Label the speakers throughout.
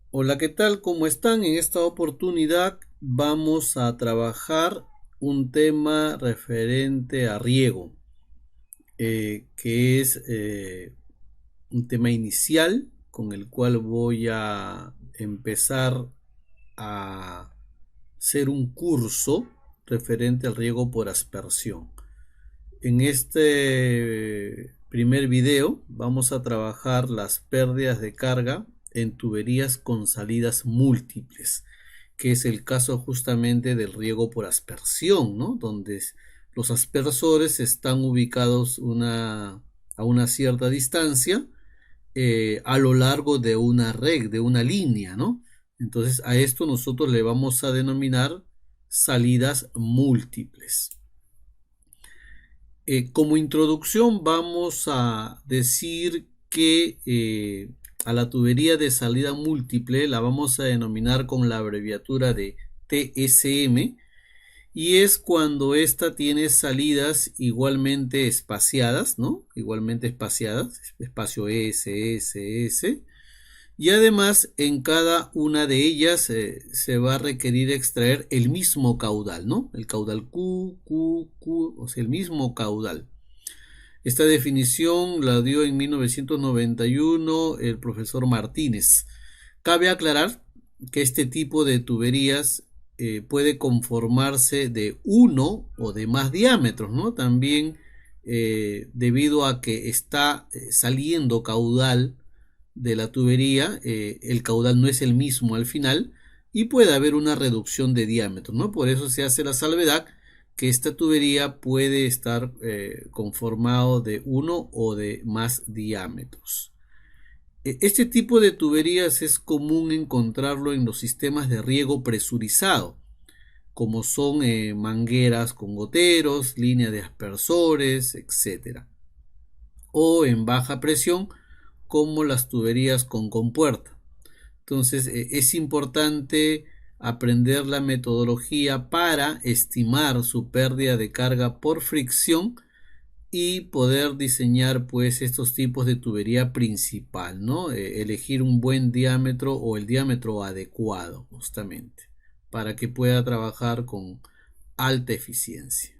Speaker 1: Hola, ¿qué tal? ¿Cómo están? En esta oportunidad vamos a trabajar un tema referente a riego, que es un tema inicial con el cual voy a empezar a hacer un curso referente al riego por aspersión. En este primer video vamos a trabajar las pérdidas de carga en tuberías con salidas múltiples, que es el caso justamente del riego por aspersión, ¿no? Donde los aspersores están ubicados a una cierta distancia a lo largo de una red, de una línea, ¿no? Entonces a esto nosotros le vamos a denominar salidas múltiples. Como introducción vamos a decir que a la tubería de salida múltiple la vamos a denominar con la abreviatura de TSM, y es cuando ésta tiene salidas igualmente espaciadas, ¿no? Igualmente espaciadas, espacio S, S, S, y además en cada una de ellas se va a requerir extraer el mismo caudal, ¿no? El caudal Q, Q, Q, o sea, el mismo caudal. Esta definición la dio en 1991 el profesor Martínez. Cabe aclarar que este tipo de tuberías puede conformarse de uno o de más diámetros, ¿no? También debido a que está saliendo caudal de la tubería, el caudal no es el mismo al final y puede haber una reducción de diámetro, ¿no? Por eso se hace la salvedad que esta tubería puede estar conformado de uno o de más diámetros. Este tipo de tuberías es común encontrarlo en los sistemas de riego presurizado, como son mangueras con goteros, líneas de aspersores, etcétera, o en baja presión, como las tuberías con compuerta. Entonces es importante aprender la metodología para estimar su pérdida de carga por fricción y poder diseñar pues estos tipos de tubería principal, ¿no? Elegir un buen diámetro o el diámetro adecuado justamente para que pueda trabajar con alta eficiencia.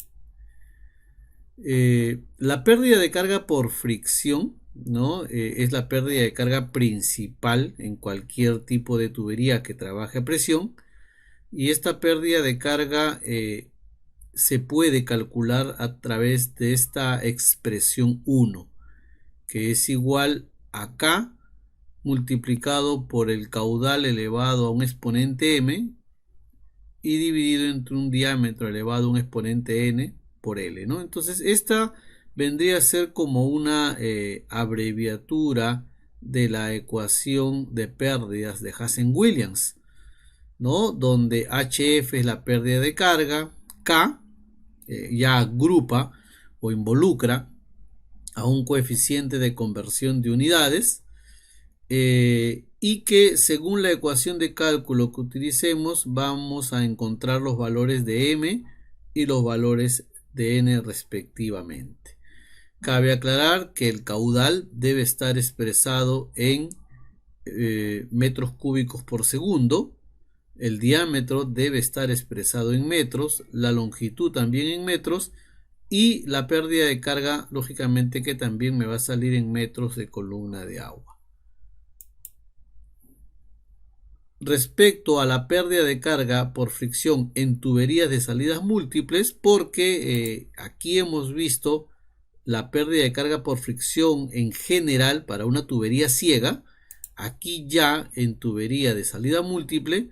Speaker 1: La pérdida de carga por fricción, ¿no? Es la pérdida de carga principal en cualquier tipo de tubería que trabaje a presión, y esta pérdida de carga se puede calcular a través de esta expresión 1, que es igual a K multiplicado por el caudal elevado a un exponente m y dividido entre un diámetro elevado a un exponente n por L, ¿no? Entonces esta vendría a ser como una abreviatura de la ecuación de pérdidas de Hazen-Williams, ¿no? Donde HF es la pérdida de carga, K ya agrupa o involucra a un coeficiente de conversión de unidades, y que según la ecuación de cálculo que utilicemos vamos a encontrar los valores de m y los valores de n respectivamente. Cabe aclarar que el caudal debe estar expresado en metros cúbicos por segundo, el diámetro debe estar expresado en metros, la longitud también en metros, y la pérdida de carga lógicamente que también me va a salir en metros de columna de agua. Respecto a la pérdida de carga por fricción en tuberías de salidas múltiples, porque aquí hemos visto la pérdida de carga por fricción en general para una tubería ciega, aquí ya en tubería de salida múltiple.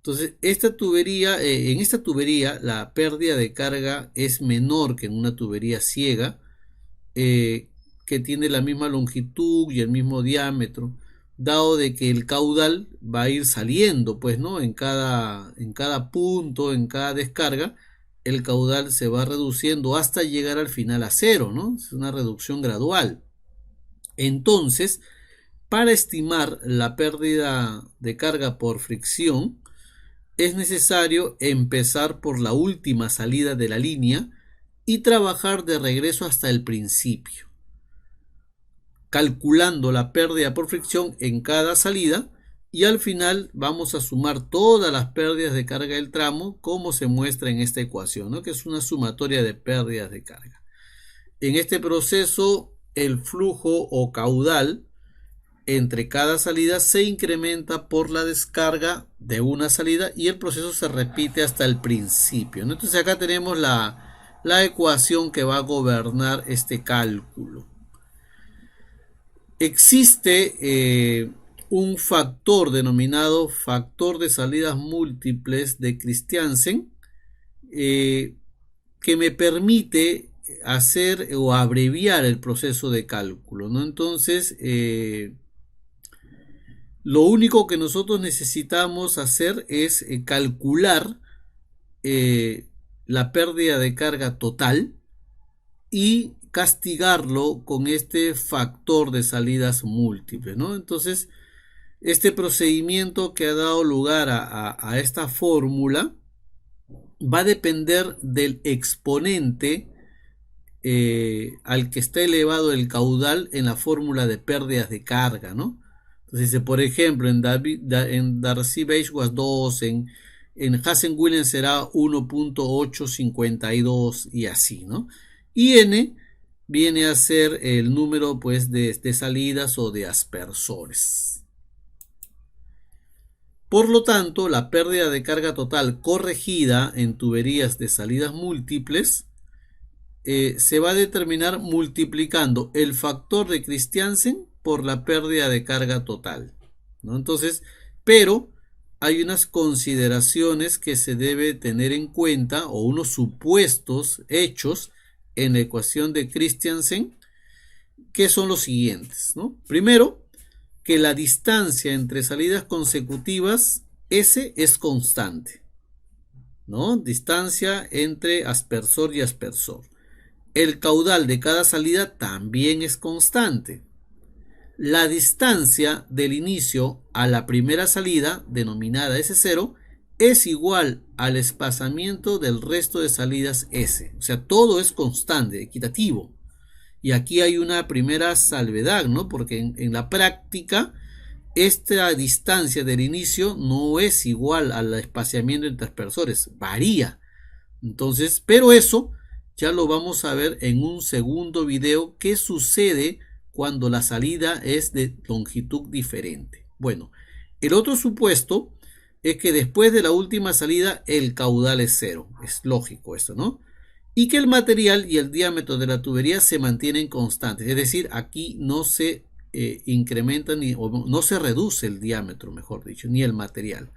Speaker 1: Entonces esta tubería, en esta tubería la pérdida de carga es menor que en una tubería ciega, que tiene la misma longitud y el mismo diámetro, dado de que el caudal va a ir saliendo, pues, ¿no? En cada punto, en cada descarga, el caudal se va reduciendo hasta llegar al final a cero, ¿no? Es una reducción gradual. Entonces, para estimar la pérdida de carga por fricción, es necesario empezar por la última salida de la línea y trabajar de regreso hasta el principio, calculando la pérdida por fricción en cada salida y al final vamos a sumar todas las pérdidas de carga del tramo como se muestra en esta ecuación, ¿no? Que es una sumatoria de pérdidas de carga. En este proceso el flujo o caudal entre cada salida se incrementa por la descarga de una salida y el proceso se repite hasta el principio, ¿no? Entonces acá tenemos la ecuación que va a gobernar este cálculo. Existe un factor denominado factor de salidas múltiples de Christiansen que me permite hacer o abreviar el proceso de cálculo, ¿no? Entonces, lo único que nosotros necesitamos hacer es calcular la pérdida de carga total y castigarlo con este factor de salidas múltiples, ¿no? Entonces, este procedimiento que ha dado lugar a esta fórmula va a depender del exponente al que está elevado el caudal en la fórmula de pérdidas de carga, ¿no? Entonces, por ejemplo, en Darcy-Weiswas 2, en Hazen-Williams será 1.852 y así, ¿no? Y n viene a ser el número, pues, de salidas o de aspersores. Por lo tanto, la pérdida de carga total corregida en tuberías de salidas múltiples se va a determinar multiplicando el factor de Christiansen por la pérdida de carga total, ¿no? Entonces, pero hay unas consideraciones que se debe tener en cuenta o unos supuestos hechos en la ecuación de Christiansen que son los siguientes, ¿no? Primero, que la distancia entre salidas consecutivas S es constante, ¿no? Distancia entre aspersor y aspersor. El caudal de cada salida también es constante. La distancia del inicio a la primera salida, denominada S0, es igual al espaciamiento del resto de salidas S. O sea, todo es constante, equitativo. Y aquí hay una primera salvedad, ¿no? Porque en la práctica, esta distancia del inicio no es igual al espaciamiento entre aspersores, varía. Entonces, pero eso ya lo vamos a ver en un segundo video, qué sucede cuando la salida es de longitud diferente. Bueno, el otro supuesto es que después de la última salida el caudal es cero. Es lógico esto, ¿no? Y que el material y el diámetro de la tubería se mantienen constantes. Es decir, aquí no se incrementa o no se reduce el diámetro, mejor dicho, ni el material.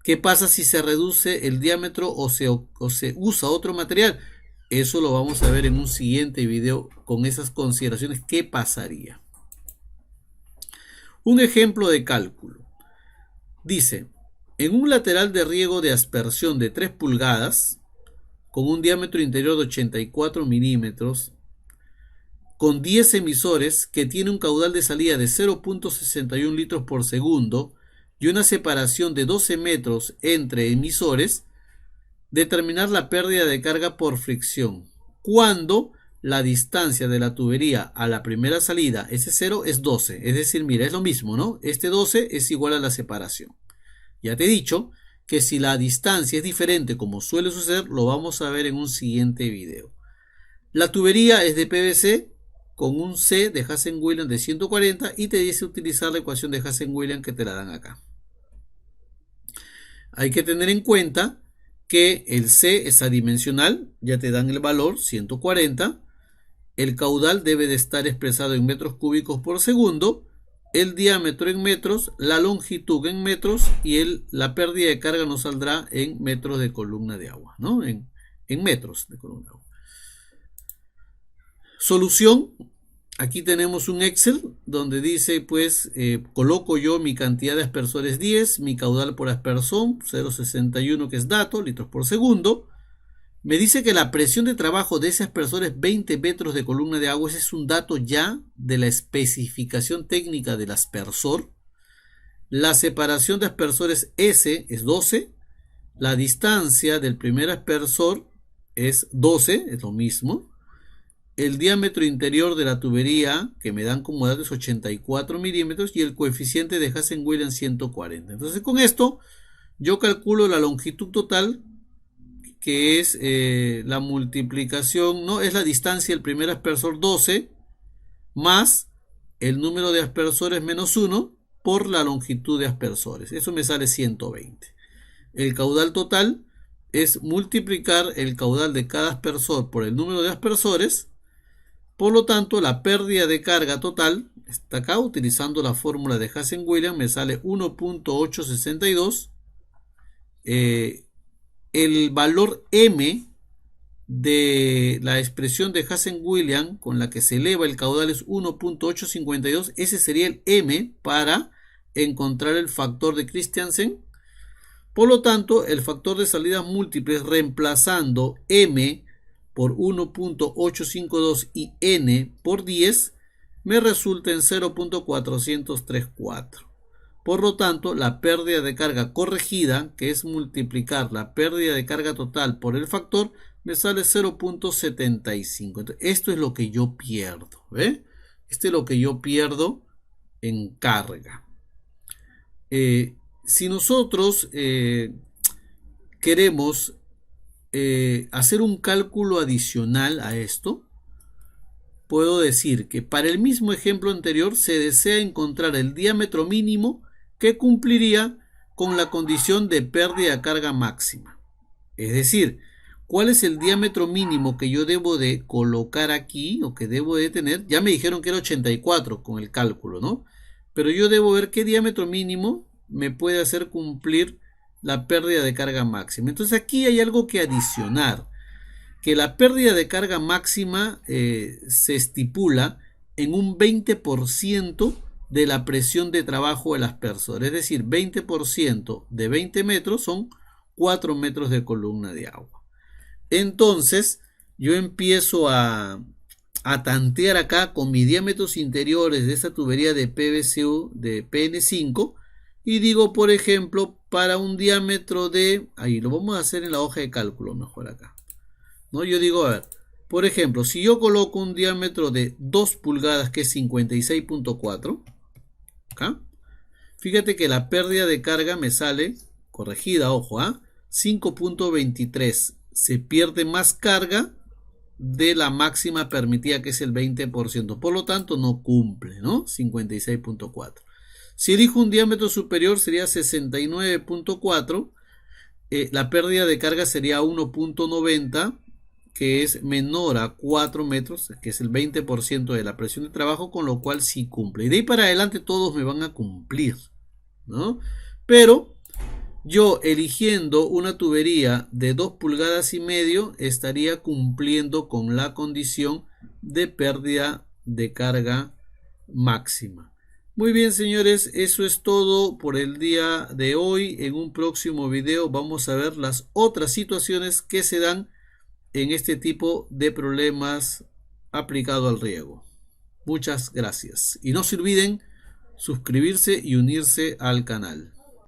Speaker 1: ¿Qué pasa si se reduce el diámetro o se usa otro material? Eso lo vamos a ver en un siguiente video con esas consideraciones. ¿Qué pasaría? Un ejemplo de cálculo. Dice, en un lateral de riego de aspersión de 3 pulgadas, con un diámetro interior de 84 milímetros, con 10 emisores, que tiene un caudal de salida de 0.61 litros por segundo y una separación de 12 metros entre emisores, determinar la pérdida de carga por fricción cuando la distancia de la tubería a la primera salida, S0, es 12. Es decir, mira, es lo mismo, ¿no? Este 12 es igual a la separación. Ya te he dicho que si la distancia es diferente, como suele suceder, lo vamos a ver en un siguiente video. La tubería es de PVC con un C de Hazen-Williams de 140 y te dice utilizar la ecuación de Hazen-Williams que te la dan acá. Hay que tener en cuenta que el C es adimensional, ya te dan el valor 140, el caudal debe de estar expresado en metros cúbicos por segundo, el diámetro en metros, la longitud en metros y la pérdida de carga nos saldrá en metros de columna de agua, ¿no? En metros de columna de agua. Solución. Aquí tenemos un Excel donde dice, coloco yo mi cantidad de aspersores 10, mi caudal por aspersón 0.61 que es dato, litros por segundo. Me dice que la presión de trabajo de ese aspersor es 20 metros de columna de agua. Ese es un dato ya de la especificación técnica del aspersor. La separación de aspersores S es 12. La distancia del primer aspersor es 12, es lo mismo. el diámetro interior de la tubería, que me dan como datos 84 milímetros, y el coeficiente de Hazen-Williams 140. Entonces con esto yo calculo la longitud total, que es la multiplicación, ¿no? Es la distancia del primer aspersor 12 más el número de aspersores menos 1 por la longitud de aspersores. Eso me sale 120. El caudal total es multiplicar el caudal de cada aspersor por el número de aspersores. Por lo tanto, la pérdida de carga total está acá, utilizando la fórmula de Hazen-Williams, me sale 1.862. El valor M de la expresión de Hazen-Williams con la que se eleva el caudal es 1.852. Ese sería el M para encontrar el factor de Christiansen. Por lo tanto, el factor de salidas múltiples, reemplazando M por 1.852 y N por 10, me resulta en 0.434. Por lo tanto, la pérdida de carga corregida, que es multiplicar la pérdida de carga total por el factor, me sale 0.75. Esto es lo que yo pierdo. ¿Ve? Este es lo que yo pierdo en carga. Si nosotros queremos hacer un cálculo adicional a esto, puedo decir que para el mismo ejemplo anterior se desea encontrar el diámetro mínimo que cumpliría con la condición de pérdida de carga máxima. Es decir, ¿cuál es el diámetro mínimo que yo debo de colocar aquí o que debo de tener? Ya me dijeron que era 84 con el cálculo, ¿no? Pero yo debo ver qué diámetro mínimo me puede hacer cumplir la pérdida de carga máxima. Entonces aquí hay algo que adicionar, que la pérdida de carga máxima se estipula en un 20% de la presión de trabajo del aspersor. Es decir, 20% de 20 metros son 4 metros de columna de agua. Entonces yo empiezo a tantear acá con mis diámetros interiores de esta tubería de PVC de PN5 y digo, por ejemplo, para un diámetro de, ahí lo vamos a hacer en la hoja de cálculo mejor acá, ¿no? Yo digo, a ver, por ejemplo, si yo coloco un diámetro de 2 pulgadas, que es 56.4, acá, fíjate que la pérdida de carga me sale, corregida, ojo, 5.23. Se pierde más carga de la máxima permitida, que es el 20%. Por lo tanto, no cumple, ¿no? 56.4. Si elijo un diámetro superior, sería 69.4. La pérdida de carga sería 1.90, que es menor a 4 metros, que es el 20% de la presión de trabajo, con lo cual sí cumple. Y de ahí para adelante todos me van a cumplir, ¿no? Pero yo eligiendo una tubería de 2 pulgadas y medio estaría cumpliendo con la condición de pérdida de carga máxima. Muy bien, señores, eso es todo por el día de hoy. En un próximo video vamos a ver las otras situaciones que se dan en este tipo de problemas aplicado al riego. Muchas gracias. Y no se olviden suscribirse y unirse al canal.